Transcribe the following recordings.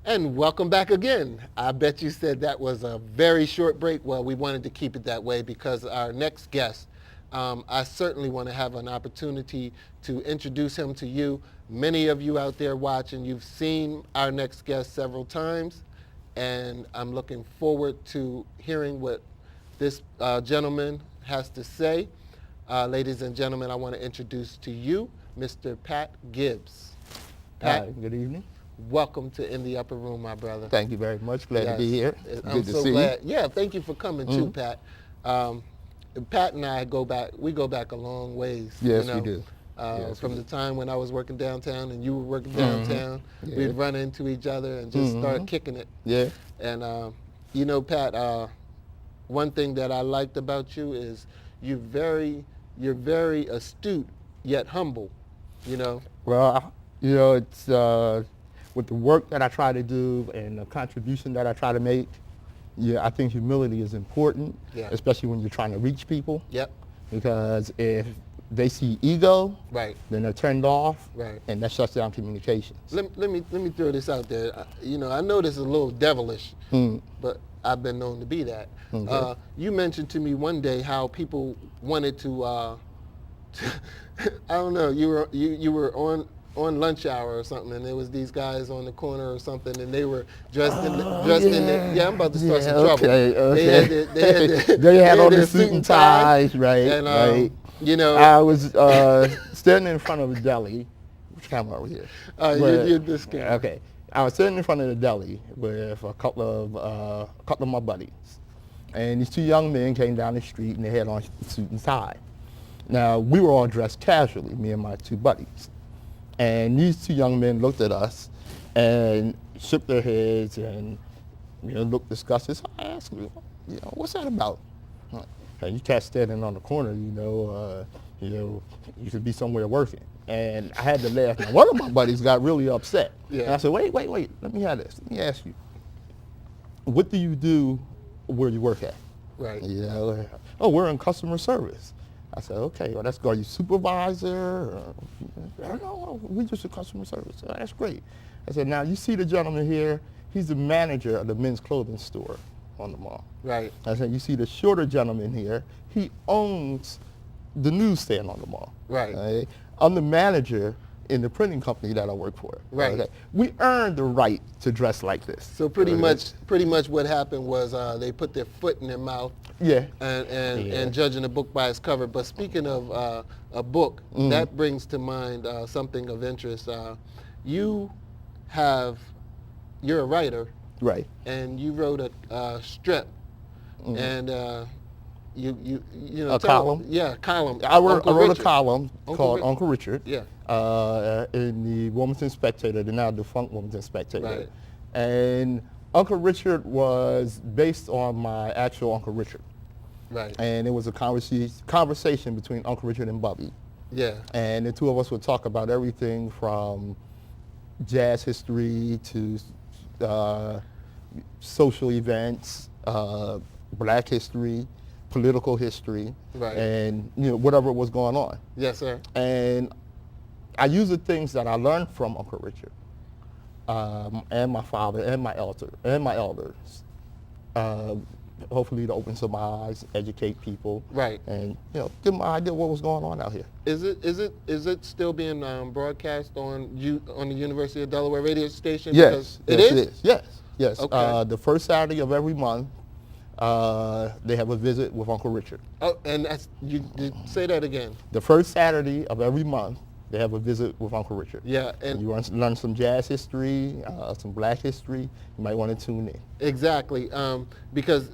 And welcome back again. I bet you said that was a very short break. Well, we wanted to keep it that way because our next guest, I certainly want to have an opportunity to introduce him to you. Many of you out there watching, you've seen our next guest several times, and I'm looking forward to hearing what this gentleman has to say. Ladies and gentlemen, I want to introduce to you Mr. Pat Gibbs. Pat, Hi, good evening. welcome to In the Upper Room, my brother. Thank you very much. Glad to be here. I'm Good to so see glad. you. Yeah, thank you for coming too, Pat. Pat and I go back a long ways. Yes, we do. From the time when I was working downtown and you were working downtown, Yeah. we'd run into each other and just start kicking it. Yeah. And Pat, one thing that I liked about you is you're very astute yet humble. You know. Well, it's with the work that I try to do and the contribution that I try to make. Yeah, I think humility is important, Yeah. especially when you're trying to reach people. Yep. Because if they see ego, Right. then they're turned off, Right. and that shuts down communications. Let me throw this out there. I know this is a little devilish, but I've been known to be that. Okay. You mentioned to me one day how people wanted to, I don't know, you were on lunch hour or something, and there was these guys on the corner or something, and they were dressed in the, I'm about to start some trouble. Okay. They had on their their suit and ties, right? And right. I was standing in front of a deli. Which camera are we here? You're this guy. Okay. I was sitting in front of the deli with a couple of my buddies, and these two young men came down the street and they had on suit and tie. Now we were all dressed casually, me and my two buddies, and these two young men looked at us and shook their heads and looked disgusted. So I asked them, what's that about? Hey, you can't standing on the corner, you could be somewhere working. And I had to laugh. Now, one of my buddies got really upset. Yeah. And I said, wait, let me have this. Let me ask you, what do you do where you work at? Right. Oh, we're in customer service. I said, okay, well, are you supervisor? No, we just a customer service. Oh, that's great. I said, now you see the gentleman here, he's the manager of the men's clothing store on the mall. Right. I said, you see the shorter gentleman here, he owns the newsstand on the mall. Right. Okay? I'm the manager in the printing company that I work for. Right. Okay? We earned the right to dress like this. So pretty much what happened was they put their foot in their mouth. Yeah. And judging a book by its cover. But speaking of a book, that brings to mind something of interest. You're a writer. Right. And you wrote a strip. And a column? Yeah, a column. I wrote a column called Richard. Uncle Richard. Yeah. In the Wilmington Spectator, the now defunct Wilmington Spectator. Right. And Uncle Richard was based on my actual Uncle Richard. Right. And it was a conversation between Uncle Richard and Bubby. Yeah. And the two of us would talk about everything from jazz history to social events, black history, political history, Right. and whatever was going on. Yes, sir. And I use the things that I learned from Uncle Richard, and my father, and my elders. Hopefully to open some eyes, educate people, Right. and give them an idea what was going on out here. Is it still being broadcast on the University of Delaware radio station? Yes, Because it is. Yes. Okay. The first Saturday of every month, they have a visit with Uncle Richard. Oh, and you say that again. The first Saturday of every month, they have a visit with Uncle Richard. Yeah, and you want to learn some jazz history, some black history, you might want to tune in. exactly. Because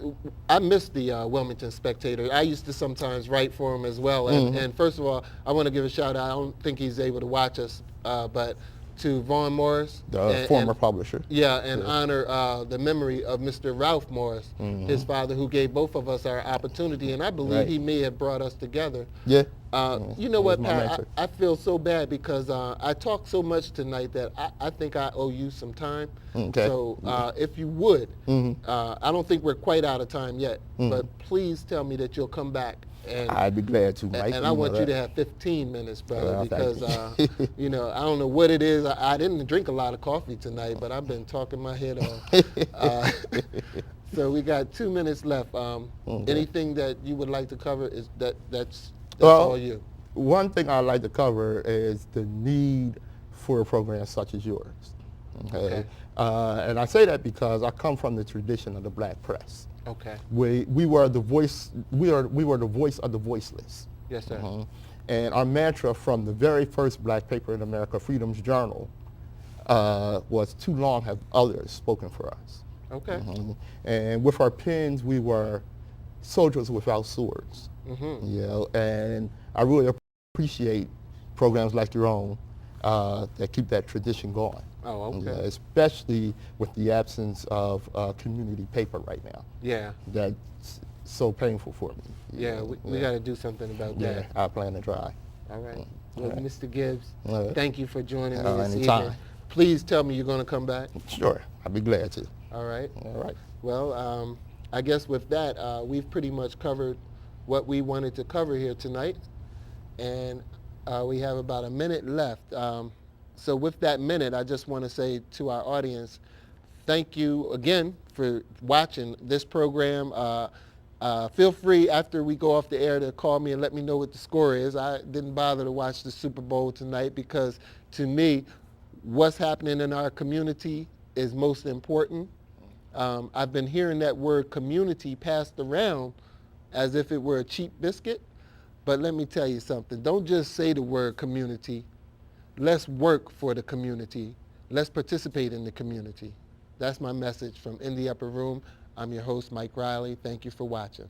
I miss the Wilmington Spectator. I used to sometimes write for him as well. And first of all, I want to give a shout out. I don't think he's able to watch us, but to Vaughn Morris, The former publisher. Yeah, and honor the memory of Mr. Ralph Morris, his father, who gave both of us our opportunity, and I believe Right. he may have brought us together. Yeah. You know what, my Pat? mentor. I feel so bad because I talked so much tonight that I think I owe you some time. Okay. So if you would, I don't think we're quite out of time yet, but please tell me that you'll come back. And I'd be glad to, Mike. and I want you to have 15 minutes, brother, Well, thank because you know, I don't know what it is. I didn't drink a lot of coffee tonight, but I've been talking my head off. So we got 2 minutes left. Anything that you would like to cover is that's all you. One thing I'd like to cover is the need for a program such as yours. Okay. And I say that because I come from the tradition of the black press. Okay. We were the voice. We were the voice of the voiceless. Yes, sir. And our mantra from the very first black paper in America, Freedom's Journal, was too long have others spoken for us. Okay. And with our pens, we were soldiers without swords. You know, and I really appreciate programs like your own that keep that tradition going. Oh, okay. Especially with the absence of community paper right now. Yeah. That's so painful for me. Yeah, we got to do something about that. I plan to try. All right. Well, Mr. Gibbs, All right. thank you for joining me this Anytime. evening. Please tell me you're going to come back. Sure, I'd be glad to. All right. All right. Well, I guess with that, we've pretty much covered what we wanted to cover here tonight, and we have about a minute left. So with that minute, I just want to say to our audience, thank you again for watching this program. Feel free after we go off the air to call me and let me know what the score is. I didn't bother to watch the Super Bowl tonight because to me, what's happening in our community is most important. I've been hearing that word community passed around as if it were a cheap biscuit. But let me tell you something. Don't just say the word community. Let's work for the community. Let's participate in the community. That's my message from In the Upper Room. I'm your host, Mike Riley. Thank you for watching.